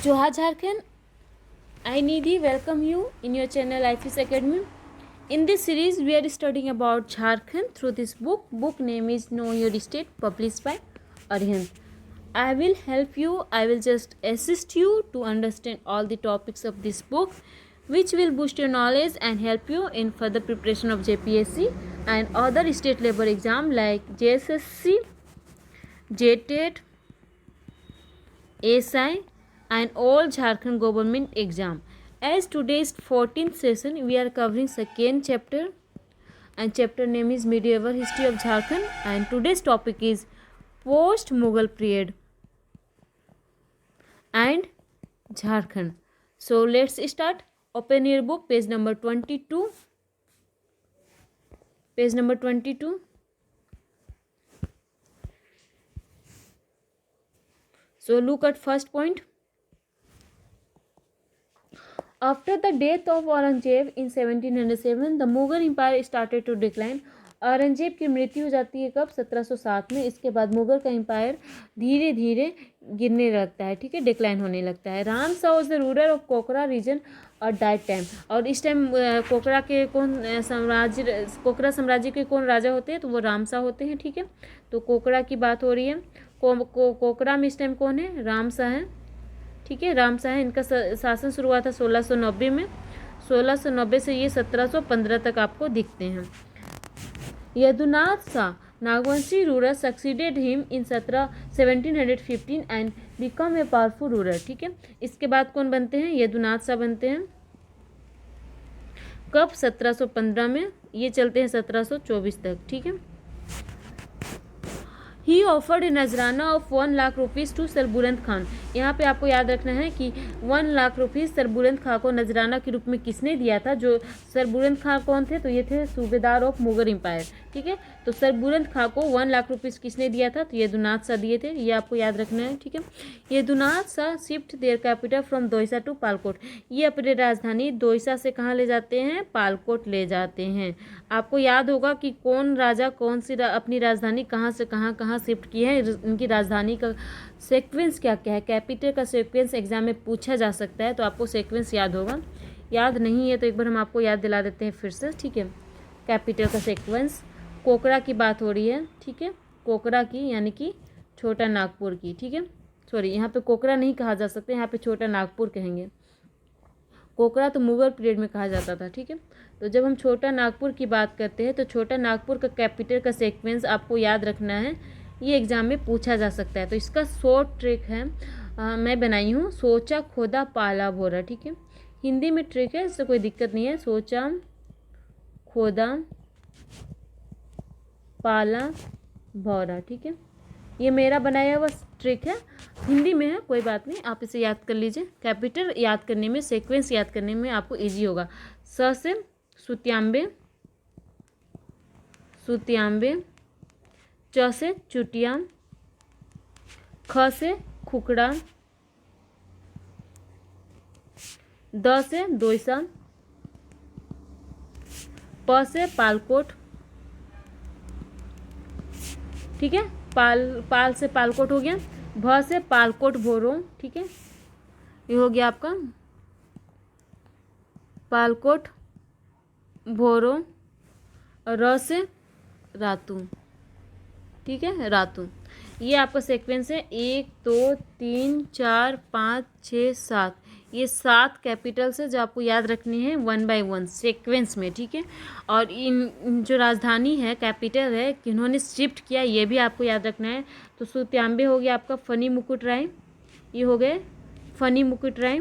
Johar Jharkhand, I Nidhi welcome you in your channel IFIS Academy. In this series, we are studying about Jharkhand through this book. Book name is Know Your State, published by Arihant. I will help you. I will just assist you to understand all the topics of this book, which will boost your knowledge and help you in further preparation of JPSC and other state level exam like JSSC, JTET, SI and all Jharkhand government exam. As today's 14th session, we are covering second chapter and chapter name is Medieval History of Jharkhand and today's topic is post Mughal period and Jharkhand. So let's start. Open your book, page number 22. Page number 22. So look at first point. After the death of Aurangzeb in 1707, the Mughal Empire started to decline. Aurangzeb की मृत्यु हो जाती है कब? 1707 में. इसके बाद मुगल का एम्पायर धीरे धीरे गिरने लगता है, ठीक है, डिक्लाइन होने लगता है. Ram Shah was the ruler of कोकरा रीजन और दैट टाइम. और इस टाइम कोकरा के कोकरा साम्राज्य के कौन राजा होते हैं? तो वो राम शाह होते हैं, ठीक है. तो कोकरा की बात हो रही है. कोकरा में इस टाइम कौन है? राम शाह है, ठीक है. राम शाह है. इनका शासन शुरू हुआ था 1690 में. 1690 से ये 1715 तक आपको दिखते हैं. Yadunath Shah Nagvanshi ruler succeeded him in 1715 and become a powerful ruler, ठीक है. इसके बाद कौन बनते हैं? यदुनाथ शाह बनते हैं. कब? 1715 में. ये चलते हैं 1724 तक, ठीक है. ही offered a nazrana of 1 lakh rupees to sir Buland Khan. यहाँ पे आपको याद रखना है कि 1 लाख रुपीज़ सर बुलंद खां को नजराना के रूप में किसने दिया था? जो सर बुलंद खां कौन थे? तो ये थे सूबेदार ऑफ मुगल एम्पायर, ठीक है. तो सर बुलंद खां को 1 लाख रुपीज़ किसने दिया था? तो यदुनाथ शाह दिए थे. ये आपको याद रखना है, ठीक है. Yadunath Shah shift their capital from Doisa to Palkot. ये अपनी राजधानी दोईसा से कहाँ ले जाते हैं? पालकोट ले जाते हैं. आपको याद होगा कि कौन राजा कौन सी अपनी राजधानी कहाँ से कहाँ शिफ्ट की है. इनकी राजधानी का सीक्वेंस क्या क्या है? कैपिटल का सीक्वेंस एग्जाम में पूछा जा सकता है, तो आपको सीक्वेंस याद होगा. याद नहीं है तो एक बार हम आपको याद दिला देते हैं फिर से, ठीक है. कैपिटल का सीक्वेंस. कोकरा की बात हो रही है, ठीक है. कोकरा की यानी कि छोटा नागपुर की, ठीक है. सॉरी, यहाँ पे कोकरा नहीं कहा जा सकता, यहाँ पे छोटा नागपुर कहेंगे. कोकरा तो मुगल पीरियड में कहा जाता था, ठीक है. तो जब हम छोटा नागपुर की बात करते हैं तो छोटा नागपुर का कैपिटल का सीक्वेंस आपको याद रखना है. ये एग्जाम में पूछा जा सकता है. तो इसका शॉर्ट ट्रिक है, मैं बनाई हूँ, सोचा खोदा पाला भोरा, ठीक है. हिंदी में ट्रिक है, इससे कोई दिक्कत नहीं है. सोचा खोदा पाला भौरा, ठीक है. ये मेरा बनाया हुआ ट्रिक है, हिंदी में है, कोई बात नहीं, आप इसे याद कर लीजिए. कैपिटल याद करने में, सीक्वेंस याद करने में आपको इजी होगा. स से सुत्याम्बे, सुत्याम्बे. च से चुटिया, ख से खुकड़ा, द से दोईसा, प से पालकोट, ठीक है. पाल से पालकोट हो गया. भ से पालकोट भोरो, ठीक है. ये हो गया आपका पालकोट भोरो. और र से रातू, ठीक है, रातू. ये आपका सीक्वेंस है. 1 2 3 4 5 6 7. ये 7 कैपिटल्स है जो आपको याद रखनी है 1 बाय 1 सीक्वेंस में, ठीक है. और इन जो राजधानी है, कैपिटल है, किन्होंने शिफ्ट किया ये भी आपको याद रखना है. तो सुत्याम्बे हो गया आपका फनी मुकुट राय. ये हो गए फनी मुकुट राय,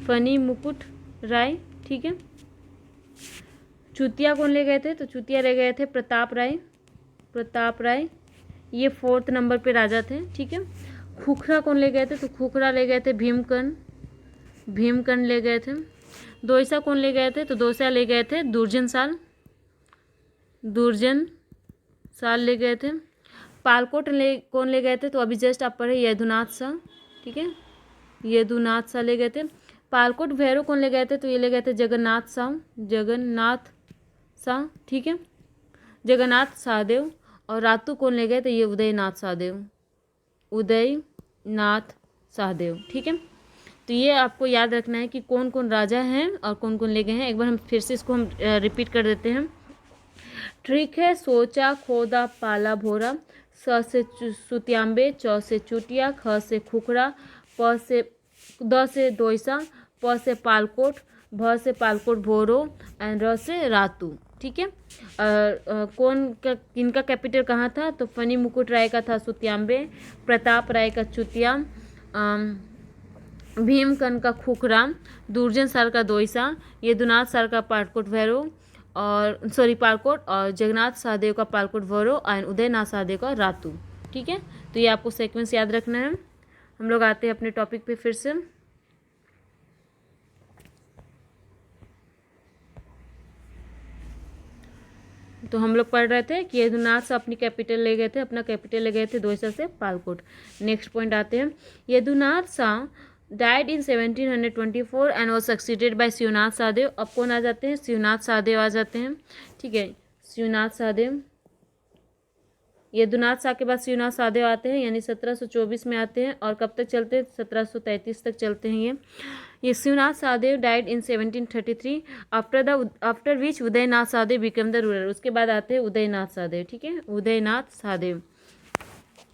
फनी मुकुट राय, ठीक है. चुतिया कौन ले गए थे? तो चुतिया ले गए थे प्रताप राय, प्रताप राय. ये 4th नंबर पे राजा थे, ठीक है. खुखरा कौन ले गए थे? तो खुखरा ले गए थे भीमकर्ण, भीमकर्ण ले गए थे. दोईसा कौन ले गए थे? तो दोईसा ले गए थे दुर्जन साल, दुर्जन साल ले गए थे. पालकोट कौन ले गए थे? तो अभी जस्ट आप पढ़े यदुनाथ शाह, ठीक है. यदुनाथ शाह ले गए थे. पालकोट भैरव कौन ले गए थे? तो ये ले गए थे जगन्नाथ शाह, जगन्नाथ ठीक है, जगन्नाथ सहदेव। और रातू कौन ले गए? तो ये उदयनाथ सहदेव, उदयनाथ सहदेव। ठीक है, तो ये आपको याद रखना है कि कौन कौन राजा हैं और कौन कौन ले गए हैं। एक बार हम फिर से इसको हम रिपीट कर देते हैं। ठीक है, सोचा, खोदा, पाला, भोरा, स से सुत्याम्बे, च से चुटिया, ख से खुखरा, प से द से दोइसा, प से पालकोट, भ से पालकोट भोरो एंड र से रातू। ठीक है, कौन का किनका कैपिटल कहाँ था? तो फनी मुकुट राय का था सुत्याम्बे, प्रताप राय का चुतिया, भीमकन का खुखरा, दुर्जन साल का दोइसा, यदुनाथ साल का पालकोट भैरव और पालकोट, और जगन्नाथ सहदेव का पालकोट भैरव एंड उदयनाथ सहदेव का रातू। ठीक है, तो ये आपको सीक्वेंस याद रखना है। हम लोग आते हैं अपने टॉपिक पे फिर से। तो हम लोग पढ़ रहे थे कि यदुनाथ से अपनी कैपिटल ले गए थे, अपना कैपिटल ले गए थे दोइसा से पालकोट। नेक्स्ट पॉइंट आते हैं। Yadunath Shah died in 1724 and was succeeded by Shivnath Sahdev. अब कौन आ जाते हैं? शिवनाथ सहदेव आ जाते हैं। ठीक है, शिवनाथ सहदेव, यदुनाथ शाह के बाद शिवनाथ सहदेव आते हैं, यानी 1724 में आते हैं और कब तक चलते हैं? 1733 तक चलते हैं। ये Shivnath Sahdev died in 1733 after which Udaynath Sahdev become the ruler. उसके बाद आते हैं उदयनाथ सहदेव। ठीक है, Udaynath Sahdev.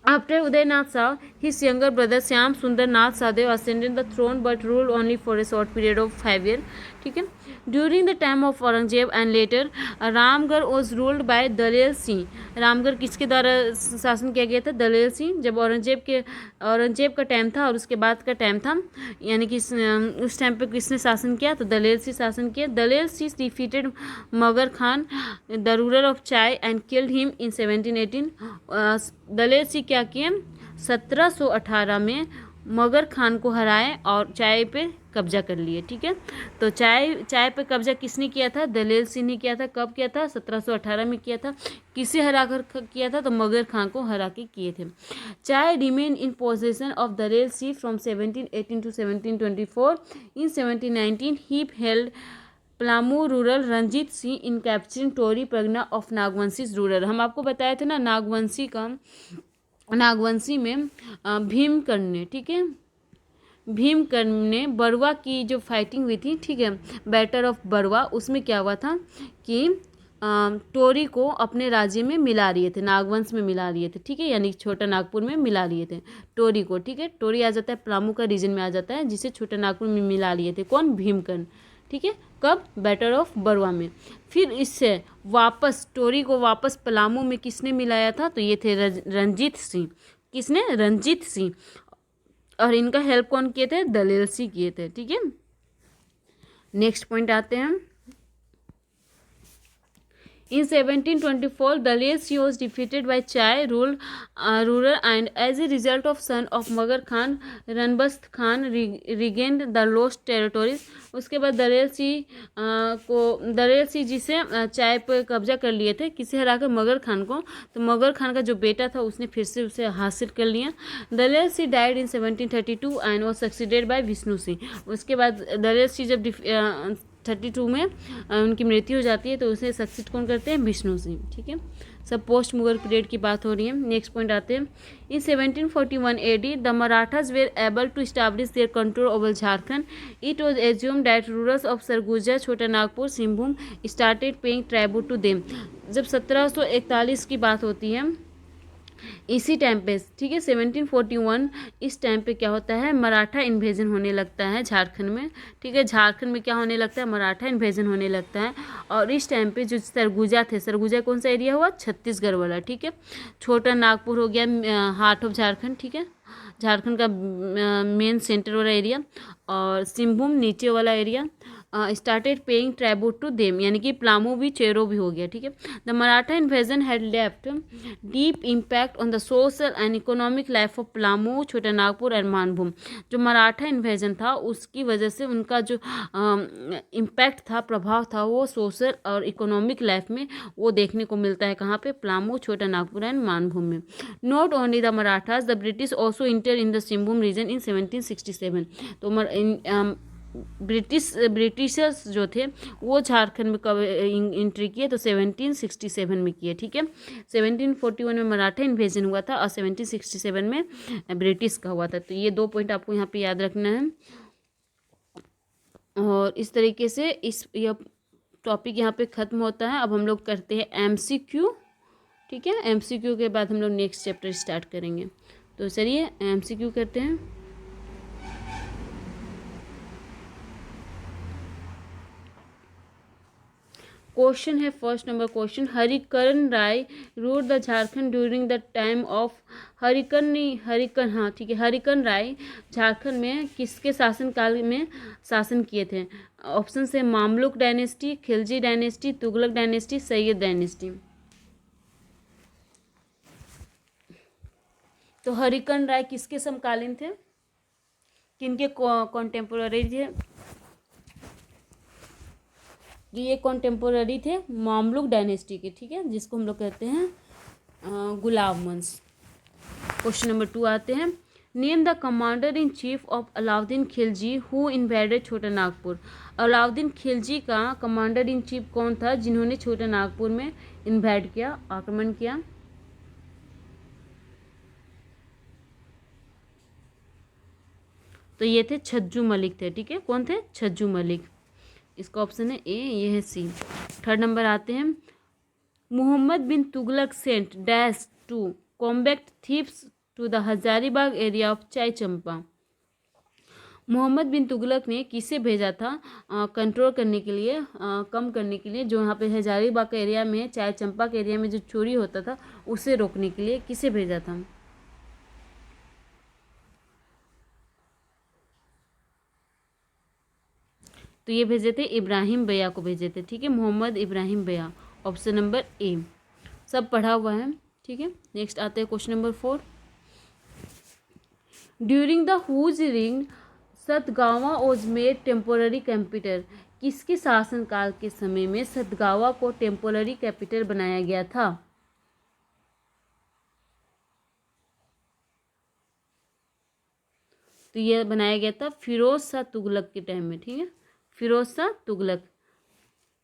After Udayanath Shah, his younger brother Shyam Sundar Nath Sahadev ascended the throne but ruled only for a short period of 5 years. ठीक है, during the time of Aurangzeb and later Ramgarh was ruled bye Dalel Singh. Ramgarh किसके द्वारा शासन किया गया था? दलेल सिंह। जब औरंगजेब का टाइम था और उसके बाद का टाइम था, यानी कि उस टाइम पे किसने शासन किया? तो दलेल सिंह शासन किया। दलेल सिंह डिफीटेड मगर खान द रूलर ऑफ चाय and killed him in 1718। Dalel Singh क्या किए? 1718 में मगर खान को हराए और चाय पे कब्जा कर लिए। ठीक है, तो चाय पे कब्जा किसने किया था? दलेल सिंह ने किया था। कब किया था? 1718 में किया था। किसे हरा कर किया था? तो मगर खान को हरा के किए थे। Chai remain in possession of Dalel Singh from 1718 to 1724। In 1719 he held Palamu ruler Ranjit Singh in capturing Tori pargana of Nagvanshi ruler. हम आपको बताए थे ना, नागवंशी में भीमकर्ण ने, ठीक है, भीमकर्ण ने बरवा की जो फाइटिंग हुई थी, ठीक है, बैटल ऑफ बरवा, उसमें क्या हुआ था कि टोरी को अपने राज्य में मिला लिए थे, नागवंश में मिला लिए थे। ठीक है, यानी छोटा नागपुर में मिला लिए थे टोरी को। ठीक है, टोरी आ जाता है पलामू का रीजन में आ जाता है, जिसे छोटा नागपुर में मिला लिए थे। कौन? भीमकर्ण। ठीक है, कब? बैटल ऑफ बरवा में। फिर इससे वापस टोरी को वापस पलामू में किसने मिलाया था? तो ये थे रंजीत सिंह। किसने? रंजीत सिंह। और इनका हेल्प कौन किए थे? दलेल सिंह किए थे। ठीक है, नेक्स्ट पॉइंट आते हैं। In 1724, Dalal Singh was defeated by Chai ruler, and as a result of son of Magar Khan, Ranbast Khan regained the lost territories. उसके बाद दलेल सिंह जिसे चाय पर कब्जा कर लिए थे, किसे हराकर? मगर खान को। तो मगर खान का जो बेटा था उसने फिर से उसे हासिल कर लिया। Dalel Singh died in 1732 and was succeeded bye Vishnu Singh. उसके बाद दलेल सिंह जब 32 में उनकी मृत्यु हो जाती है, तो उसे सक्सीड कौन करते हैं? विष्णु सिंह। ठीक है, सब पोस्ट मुगल पीरियड की बात हो रही है। नेक्स्ट पॉइंट आते हैं। In 1741 AD the Marathas were able to establish their control over Jharkhand. It was assumed that rulers of Sarguja, Chota Nagpur, Singhbhum started paying tribute to them. जब 1741 की बात होती है, इसी टाइम पे, ठीक है, 1741, इस टाइम पे क्या होता है? मराठा इन्वेजन होने लगता है झारखंड में। ठीक है, झारखंड में क्या होने लगता है? मराठा इन्वेजन होने लगता है। और इस टाइम पे जो सरगुजा थे, सरगुजा कौन सा एरिया हुआ? छत्तीसगढ़ वाला। ठीक है, छोटा नागपुर हो गया हार्ट ऑफ झारखंड। ठीक है, झारखंड का मेन सेंटर वाला एरिया, और सिंहभूम नीचे वाला area started paying tribute to them, यानी कि पलामू भी, चेरो भी हो गया। ठीक है, the Maratha invasion had left deep impact on the social and economic life of Palamu, छोटा नागपुर एंड मानभूम। जो मराठा इन्वेजन था उसकी वजह से उनका जो इम्पैक्ट था, प्रभाव था, वो सोशल और इकोनॉमिक लाइफ में वो देखने को मिलता है। कहाँ पे? पलामू, छोटा नागपुर एंड मानभूम में। Not only the Marathas, the British also enter in the Singhbhum region in 1767। तो ब्रिटिशर्स जो थे वो झारखंड में कब एंट्री किए, तो 1767 में किए। ठीक है, 1741 में मराठा इन्वेजन हुआ था और 1767 में ब्रिटिश का हुआ था। तो ये 2 पॉइंट आपको यहाँ पे याद रखना है। और इस तरीके से यह टॉपिक यहाँ पे ख़त्म होता है। अब हम लोग करते हैं MCQ। ठीक है, MCQ के बाद हम लोग नेक्स्ट चैप्टर स्टार्ट करेंगे। तो चलिए MCQ करते हैं। क्वेश्चन है, first number question, Harikaran Rai ruled the Jharkhand during the time of हरिकन हाँ ठीक है, हरिकरण राय झारखंड में किसके शासनकाल में शासन किए थे? ऑप्शन है Mamluk dynasty, Khilji dynasty, Tughlaq dynasty, Syed dynasty. तो हरिकरण राय किसके समकालीन थे, किनके कॉन्टेम्पोररी थे? ये कॉन्टेम्पोररी थे मामलुक डायनेस्टी के। ठीक है, जिसको हम लोग कहते हैं गुलाब वंश। क्वेश्चन नंबर 2 आते हैं, name the commander in chief of Alauddin Khilji who invaded छोटा नागपुर। अलाउद्दीन खिलजी का कमांडर इन चीफ कौन था जिन्होंने छोटा नागपुर में इन्वेड किया, आक्रमण किया? तो ये थे छज्जू मलिक थे। ठीक है, कौन थे? छज्जू मलिक। इसका ऑप्शन है ए, ये है सी। थर्ड नंबर आते हैं, Mohammad bin Tughlaq sent dash to combat thieves to the Hazaribagh area of Chai Champa. Mohammad bin Tughlaq ने किसे भेजा था कंट्रोल करने के लिए, कम करने के लिए, जो यहाँ पे हजारीबाग के एरिया में, चाय चंपा के एरिया में जो चोरी होता था उसे रोकने के लिए किसे भेजा था? तो ये भेजे थे इब्राहिम बया को भेजे थे। ठीक है, मोहम्मद इब्राहिम बया, ऑप्शन नंबर ए। सब पढ़ा हुआ है। ठीक है, नेक्स्ट आते हैं question number 4। During the whose रिंग Satgawa was made temporary capital. किसके शासनकाल के समय में सतगावा को टेम्पोररी कैपिटल बनाया गया था? तो यह बनाया गया था फिरोज शाह तुगलक के टाइम में। ठीक है, फिरोज शाह तुगलक।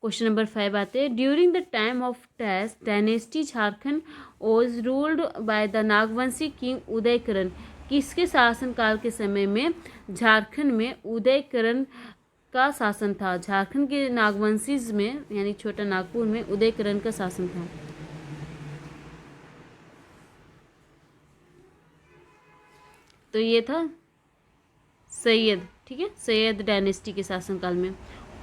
क्वेश्चन नंबर 5 आते हैं, ड्यूरिंग द टाइम ऑफ टैस dynasty Jharkhand was ruled by the Nagvanshi king Udaykaran. किसके शासनकाल के समय में झारखंड में उदयकरण का शासन था? झारखंड के नागवंशी में यानी छोटा नागपुर में उदयकरण का शासन था। तो ये था सैयद। ठीक है, सैयद डायनेस्टी के शासनकाल में।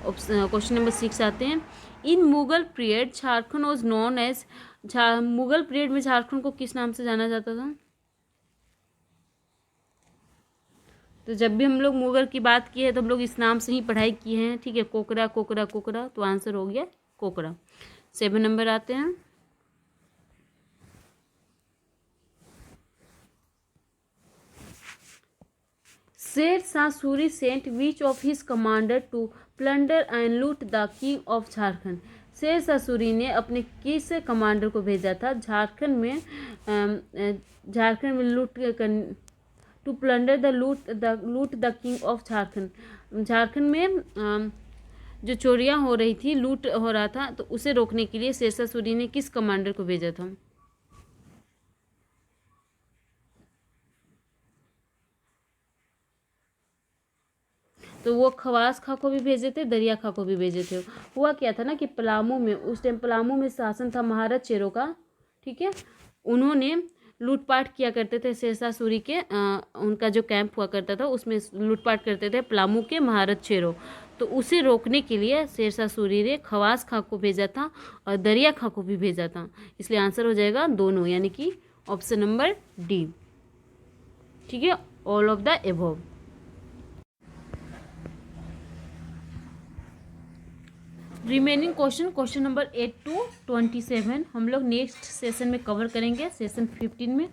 क्वेश्चन नंबर 6 आते हैं, in Mughal period Jharkhand was known as. Mughal period में झारखंड को किस नाम से जाना जाता था? तो जब भी हम लोग मुगल की बात की है तो हम लोग इस नाम से ही पढ़ाई की है। ठीक है, कोकरा कोकरा कोकरा, तो आंसर हो गया कोकरा। 7 नंबर आते हैं, Sher Shah Suri sent which of his commander to plunder and loot the king of Jharkhand. Sher Shah Suri ने अपने किस कमांडर को भेजा था झारखंड में loot to plunder the loot the king of Jharkhand. Jharkhand में जो चोरियां हो रही थी, लूट हो रहा था, तो उसे रोकने के लिए शेर शाह सूरी ने किस कमांडर को भेजा था? तो वो खवास खां को भी भेजे थे, दरिया खां को भी भेजे थे। हुआ क्या था ना कि पलामू में, उस टाइम पलामू में शासन था महाराज चेरो का। ठीक है, उन्होंने लूटपाट किया करते थे शेर शाह सूरी के, उनका जो कैंप हुआ करता था उसमें लूटपाट करते थे पलामू के महाराज चेरो। तो उसे रोकने के लिए शेर शाह सूरी ने खवास खां को भेजा था और दरिया खां को भी भेजा था। इसलिए आंसर हो जाएगा दोनों, यानी कि ऑप्शन नंबर डी। ठीक है, all of the above. Remaining question number 8 to 27 हम लोग नेक्स्ट सेशन में कवर करेंगे, सेशन 15 में।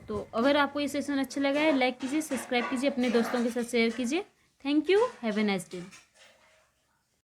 तो अगर आपको ये सेशन अच्छा लगा है, लाइक कीजिए, सब्सक्राइब कीजिए, अपने दोस्तों के साथ शेयर कीजिए। Thank you, have a nice day.